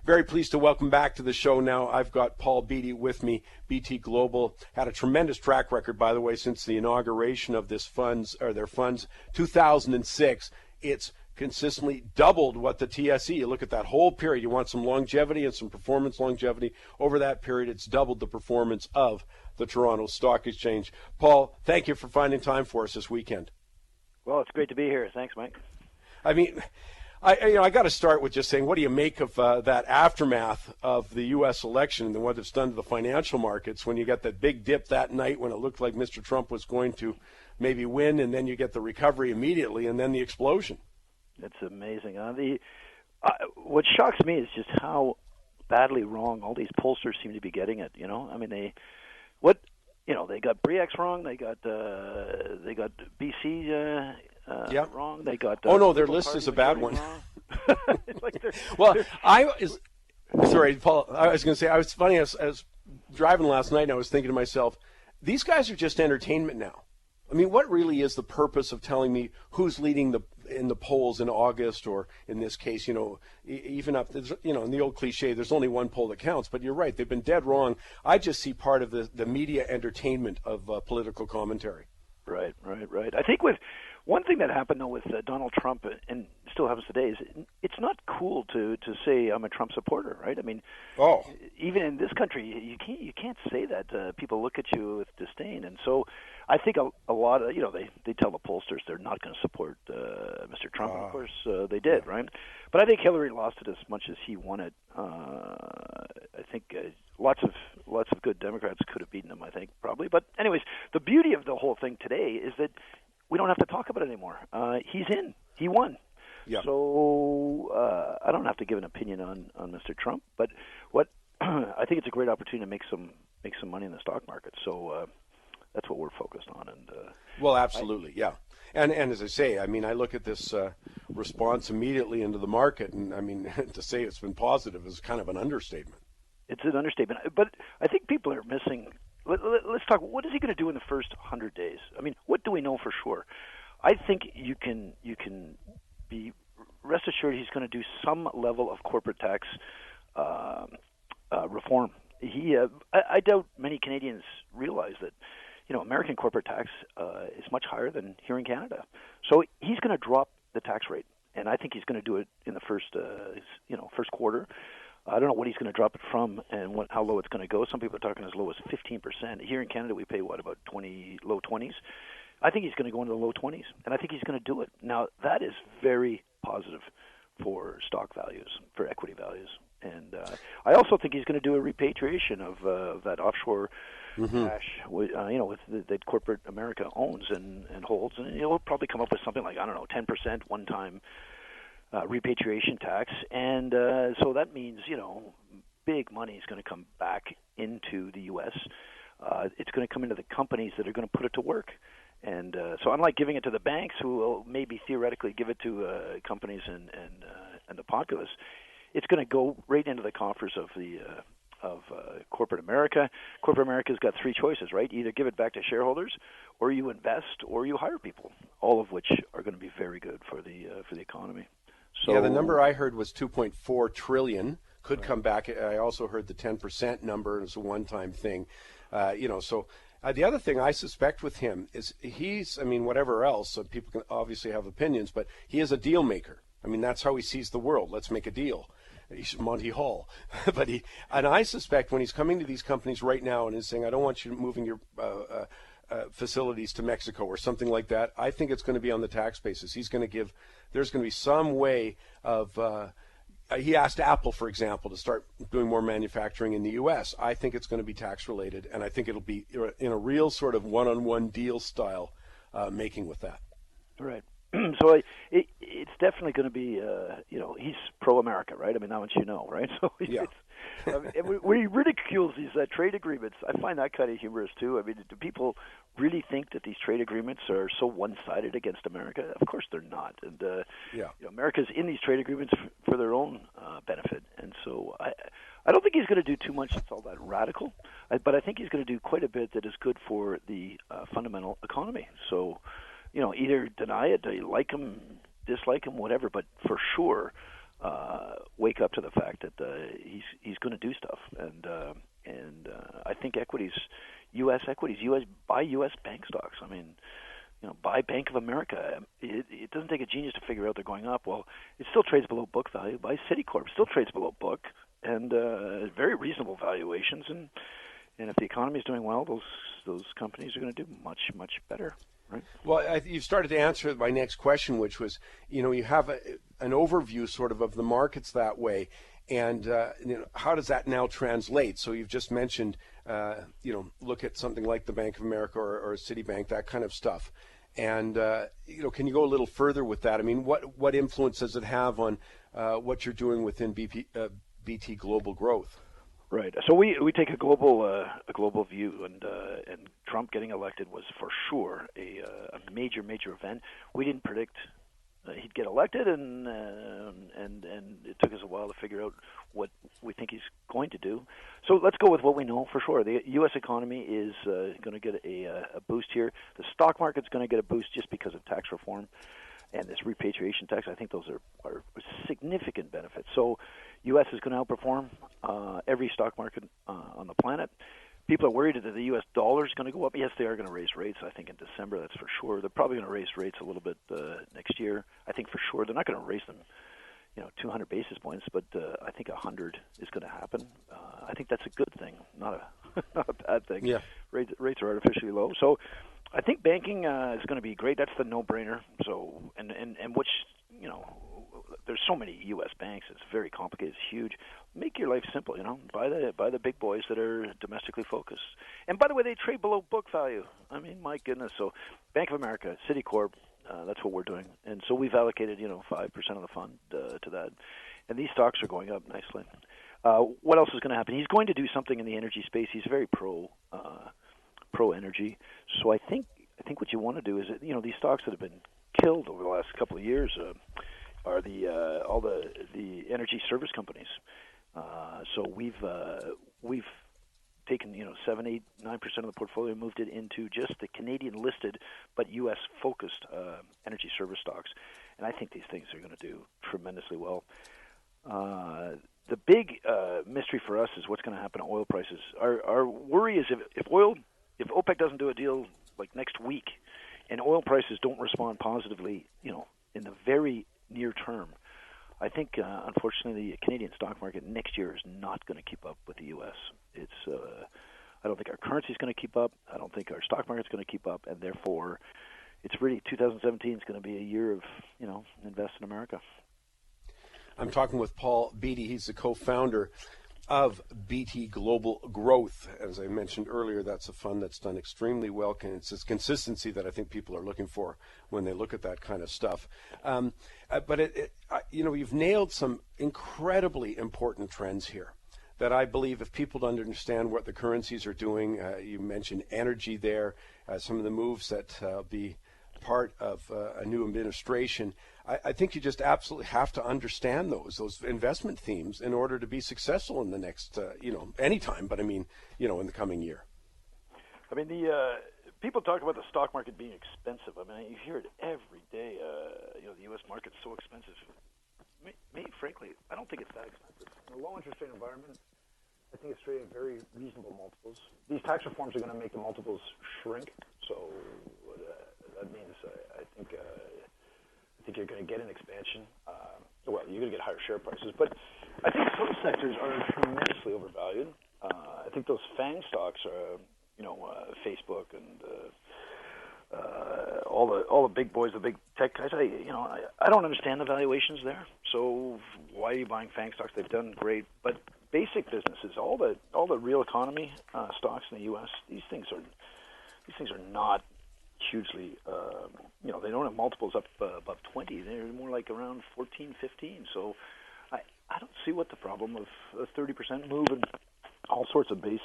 Very pleased to welcome back to the show now. I've got Paul Beattie with me. BT Global had a tremendous track record, by the way, since the inauguration of their funds, 2006. It's consistently doubled what the TSE. You look at that whole period. You want some longevity and some performance longevity. Over that period, it's doubled the performance of the Toronto Stock Exchange. Paul, thank you for finding time for us this weekend. Well, it's great to be here. Thanks, Mike. I mean, I got to start with just saying, what do you make of that aftermath of the U.S. election and what it's done to the financial markets when you get that big dip that night when it looked like Mr. Trump was going to maybe win, and then you get the recovery immediately, and then the explosion? It's amazing. What shocks me is just how badly wrong all these pollsters seem to be getting it. I mean, they got Briex wrong. They got BC. Wrong. They got. Their list is a bad one. Sorry, Paul. I was going to say, I was funny. I was driving last night, and I was thinking to myself, these guys are just entertainment now. I mean, what really is the purpose of telling me who's leading in the polls in August, or in this case, even up, in the old cliche, there's only one poll that counts. But you're right; they've been dead wrong. I just see part of the media entertainment of political commentary. Right. I think one thing that happened, though, with Donald Trump, and still happens today, is it's not cool to say I'm a Trump supporter, right? I mean, even in this country, you can't say that. People look at you with disdain, and so I think a lot of they tell the pollsters they're not going to support Mr. Trump. And of course, they did, right? But I think Hillary lost it as much as he won it. I think lots of good Democrats could have beaten him. I think probably, but anyways, the beauty of the whole thing today is that we don't have to talk about it anymore. He's in. He won. Yeah. So I don't have to give an opinion on Mr. Trump, but what I think it's a great opportunity to make some money in the stock market. So that's what we're focused on. And well, absolutely, yeah. And as I say, I mean, I look at this response immediately into the market, and I mean, to say it's been positive is kind of an understatement. It's an understatement, but I think people are missing. Let's talk. What is he going to do in the first 100 days? I mean, what do we know for sure? I think you can be rest assured he's going to do some level of corporate tax reform. I doubt many Canadians realize that American corporate tax is much higher than here in Canada. So he's going to drop the tax rate, and I think he's going to do it in the first quarter. I don't know what he's going to drop it from and how low it's going to go. Some people are talking as low as 15%. Here in Canada, we pay about low 20s. I think he's going to go into the low 20s, and I think he's going to do it. Now, that is very positive for stock values, for equity values. And I also think he's going to do a repatriation of that offshore cash, that corporate America owns and holds. And he'll probably come up with something like, 10% one-time repatriation tax, and so that means big money is going to come back into the U.S. It's going to come into the companies that are going to put it to work, and so unlike giving it to the banks, who will maybe theoretically give it to companies and the populace, it's going to go right into the coffers of corporate America. Corporate America's got three choices, right? Either give it back to shareholders, or you invest, or you hire people. All of which are going to be very good for the economy. So, yeah, the number I heard was $2.4 trillion. Could come back. I also heard the 10% number as a one-time thing. So the other thing I suspect with him is whatever else, people can obviously have opinions, but he is a deal maker. I mean, that's how he sees the world. Let's make a deal. He's Monty Hall. And I suspect when he's coming to these companies right now and is saying, I don't want you moving your facilities to Mexico or something like that, I think it's going to be on the tax basis. There's going to be some way of, he asked Apple, for example, to start doing more manufacturing in the U.S. I think it's going to be tax related, and I think it'll be in a real sort of one-on-one deal style making with that. Right. So it's definitely going to be, he's pro-America, right? I mean, that much right? So yeah. When he ridicules these trade agreements, I find that kind of humorous too. I mean, do people really think that these trade agreements are so one-sided against America? Of course they're not. And America's in these trade agreements for their own benefit. And so I don't think he's going to do too much that's all that radical, but I think he's going to do quite a bit that is good for the fundamental economy. So, either deny it, like him, dislike him, whatever, but for sure, wake up to the fact that he's going to do stuff, and I think U.S. equities, buy U.S. bank stocks. I mean, buy Bank of America. It doesn't take a genius to figure out they're going up. Well, it still trades below book value. Buy Citicorp, still trades below book, and very reasonable valuations. And if the economy is doing well, those companies are going to do much, much better. Right. Well, you've started to answer my next question, which was, you have an overview sort of the markets that way, and how does that now translate? So you've just mentioned, look at something like the Bank of America or Citibank, that kind of stuff, and can you go a little further with that? I mean, what influence does it have on what you're doing within BT Global Growth? Right. So we take a global view, and Trump getting elected was for sure a major event. We didn't predict he'd get elected, and it took us a while to figure out what we think he's going to do. So let's go with what we know for sure. The U.S. economy is going to get a boost here. The stock market's going to get a boost just because of tax reform and this repatriation tax. I think those are significant benefits. So U.S. is going to outperform every stock market on the planet. People are worried that the U.S. dollar is going to go up. Yes, they are going to raise rates, I think, in December. That's for sure. They're probably going to raise rates a little bit next year. I think for sure. They're not going to raise them 200 basis points, but I think 100 is going to happen. I think that's a good thing, not a bad thing. Yeah. Rates are artificially low. So I think banking is going to be great. That's the no-brainer. So and which there's so many U.S. banks. It's very complicated. It's huge. Make your life simple. Buy the big boys that are domestically focused. And by the way, they trade below book value. I mean, my goodness. So Bank of America, Citicorp, that's what we're doing. And so we've allocated 5% of the fund to that. And these stocks are going up nicely. What else is going to happen? He's going to do something in the energy space. He's very pro energy. So I think what you want to do is these stocks that have been killed over the last couple of years are all the energy service companies. So we've taken 7, 8, 9% of the portfolio, moved it into just the Canadian listed but U.S. focused energy service stocks, and I think these things are going to do tremendously well. The big mystery for us is what's going to happen to oil prices. Our worry is if OPEC doesn't do a deal like next week, and oil prices don't respond positively, in the very near term, I think, unfortunately, the Canadian stock market next year is not going to keep up with the U.S. I don't think our currency is going to keep up. I don't think our stock market is going to keep up, and therefore, it's really 2017 is going to be a year of invest in America. I'm talking with Paul Beattie. He's the co-founder of BT Global Growth. As I mentioned earlier, that's a fund that's done extremely well. It's this consistency that I think people are looking for when they look at that kind of stuff. But you've nailed some incredibly important trends here that I believe if people don't understand what the currencies are doing, you mentioned energy there, some of the moves that be part of a new administration. I think you just absolutely have to understand those investment themes in order to be successful in the next, anytime, but I mean, in the coming year. I mean, the people talk about the stock market being expensive. I mean, you hear it every day. The U.S. market's so expensive. Me, frankly, I don't think it's that expensive. In a low interest rate environment, I think it's trading very reasonable multiples. These tax reforms are going to make the multiples shrink. So that means I think you're going to get an expansion. Well, you're going to get higher share prices. But I think some sectors are tremendously overvalued. I think those FANG stocks are, Facebook and all the big boys, the big tech guys. I don't understand the valuations there. So why are you buying FANG stocks? They've done great, but basic businesses, all the real economy stocks in the U.S. These things are not hugely, they don't have multiples up above 20. They're more like around 14, 15. So I don't see what the problem of a 30% move in all sorts of base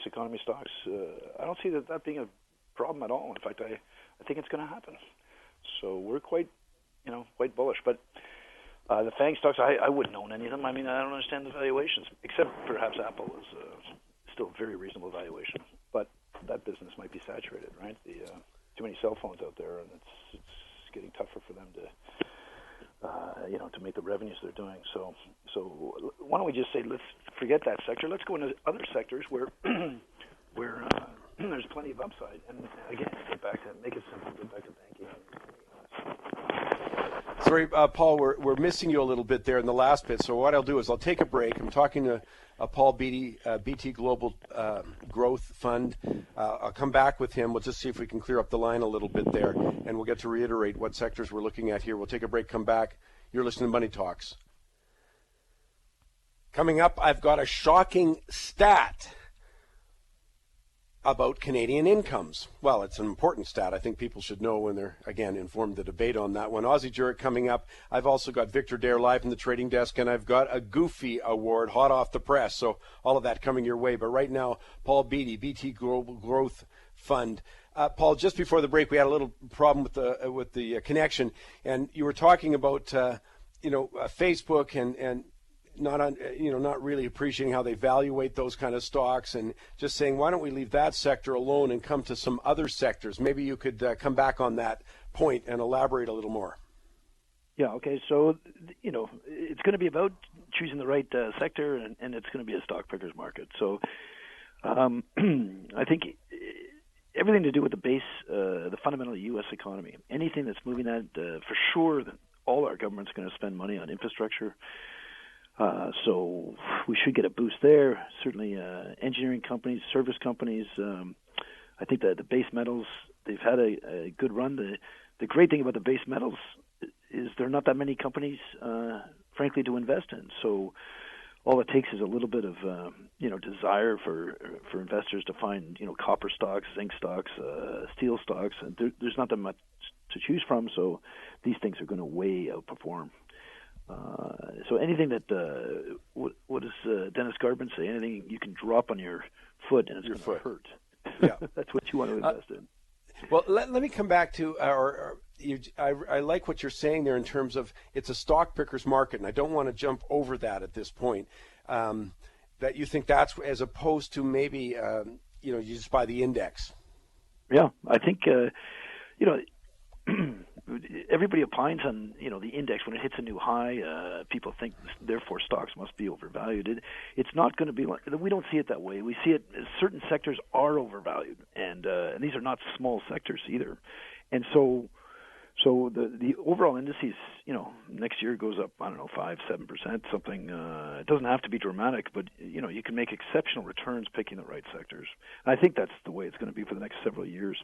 economy stocks. I don't see that being a problem at all. In fact, I think it's going to happen. So we're quite bullish. But the FANG stocks, I wouldn't own any of them. I mean, I don't understand the valuations, except perhaps Apple is still a very reasonable valuation. But that business might be saturated, right? Too many cell phones out there, and it's getting tougher for them to make the revenues they're doing. So why don't we just say, let's forget that sector. Let's go into other sectors where there's plenty of upside. And again, make it simple, get back to banking. Sorry, Paul, we're missing you a little bit there in the last bit. So what I'll do is I'll take a break. I'm talking to Paul Beattie, BT Global Growth Fund. I'll come back with him. We'll just see if we can clear up the line a little bit there, and we'll get to reiterate what sectors we're looking at here. We'll take a break, come back. You're listening to Money Talks. Coming up, I've got a shocking stat about Canadian incomes. Well, it's an important stat. I think people should know when they're, again, informed the debate on that one. Aussie Jurek coming up. I've also got Victor Dare live from the trading desk, and I've got a Goofy Award hot off the press. So all of that coming your way. But right now, Paul Beattie, BT Global Growth Fund. Paul, just before the break, we had a little problem with the connection, and you were talking about Facebook and not really appreciating how they evaluate those kind of stocks, and just saying, why don't we leave that sector alone and come to some other sectors? Maybe you could come back on that point and elaborate a little more. Yeah, okay. So, it's going to be about choosing the right sector, and it's going to be a stock picker's market. So, I think everything to do with the fundamental U.S. economy, anything that's moving that, for sure, that all our government's going to spend money on infrastructure. So we should get a boost there. Certainly, engineering companies, service companies. I think that the base metals, they've had a good run. The great thing about the base metals is there are not that many companies, frankly, to invest in. So all it takes is a little bit of desire for investors to find copper stocks, zinc stocks, steel stocks. And there's not that much to choose from. So these things are going to way outperform. So anything that what does Dennis Garbin say? Anything you can drop on your foot and it's going to hurt. Yeah, that's what you want to invest in. Well, let me come back to I like what you're saying there in terms of it's a stock picker's market, and I don't want to jump over that at this point. That you think that's as opposed to maybe you just buy the index. Yeah, I think everybody opines on the index when it hits a new high. People think therefore stocks must be overvalued. It's not going to be like, we don't see it that way. We see it as certain sectors are overvalued, and these are not small sectors either. And so the overall indices, next year goes up 5-7%, something. It doesn't have to be dramatic, but you can make exceptional returns picking the right sectors. And I think that's the way it's going to be for the next several years.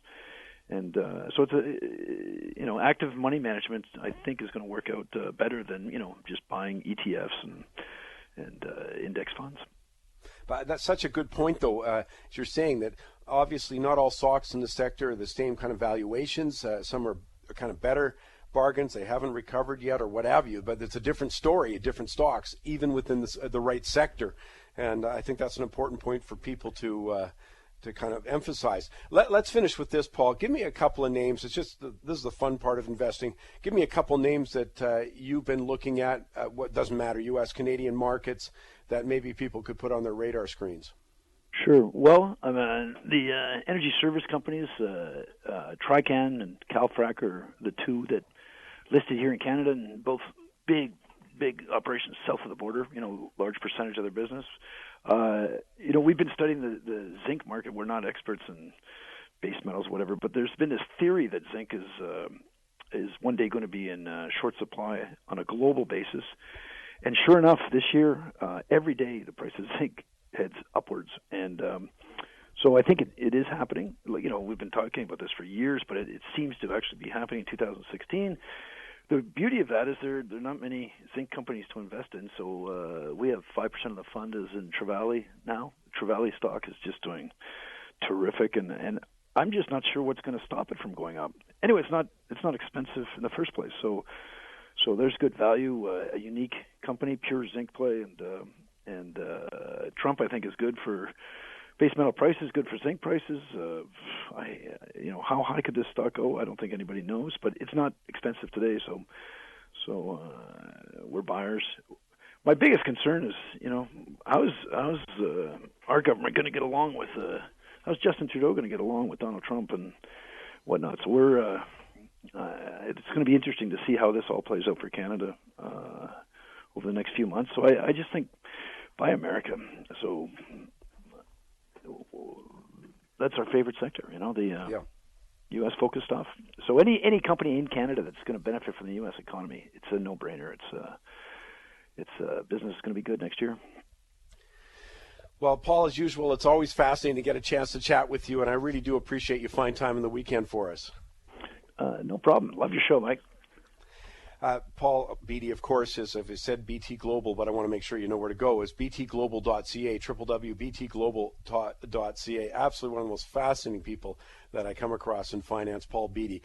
And so it's active money management, I think, is going to work out better than just buying ETFs and index funds. But that's such a good point, though. As you're saying that obviously not all stocks in the sector are the same kind of valuations. Some are kind of better bargains. They haven't recovered yet, or what have you. But it's a different story, different stocks, even within the right sector. And I think that's an important point for people to kind of emphasize. Let's finish with this, Paul. Give me a couple of names. It's just this is the fun part of investing. Give me a couple of names that you've been looking at. What doesn't matter, U.S., Canadian markets that maybe people could put on their radar screens. Sure. Well, the energy service companies, Trican and Calfrac are the two that listed here in Canada, and both big operations south of the border. Large percentage of their business. We've been studying the zinc market. We're not experts in base metals, whatever, but there's been this theory that zinc is one day going to be in short supply on a global basis. And sure enough, this year, every day the price of zinc heads upwards. And so I think it is happening. We've been talking about this for years, but it seems to actually be happening in 2016. The beauty of that is there are not many zinc companies to invest in, so we have 5% of the fund is in Trevally now. Trevally stock is just doing terrific, and I'm just not sure what's going to stop it from going up. Anyway, it's not expensive in the first place, so there's good value. A unique company, pure zinc play, and Trump I think is good for base metal prices, good for zinc prices. How high could this stock go? I don't think anybody knows, but it's not expensive today, so we're buyers. My biggest concern is, how's our government going to get along with how's Justin Trudeau going to get along with Donald Trump and whatnot? So it's going to be interesting to see how this all plays out for Canada over the next few months. So I just think buy America. So that's our favorite sector, the U.S. focused stuff. So any company in Canada that's going to benefit from the U.S. economy, it's a no-brainer. It's business is going to be good next year. Well, Paul, as usual, it's always fascinating to get a chance to chat with you, and I really do appreciate you finding time in the weekend for us. No problem. Love your show, Mike. Paul Beattie, of course, is, if it said BT Global, but I want to make sure you know where to go, is btglobal.ca, www.btglobal.ca. Absolutely one of the most fascinating people that I come across in finance, Paul Beattie.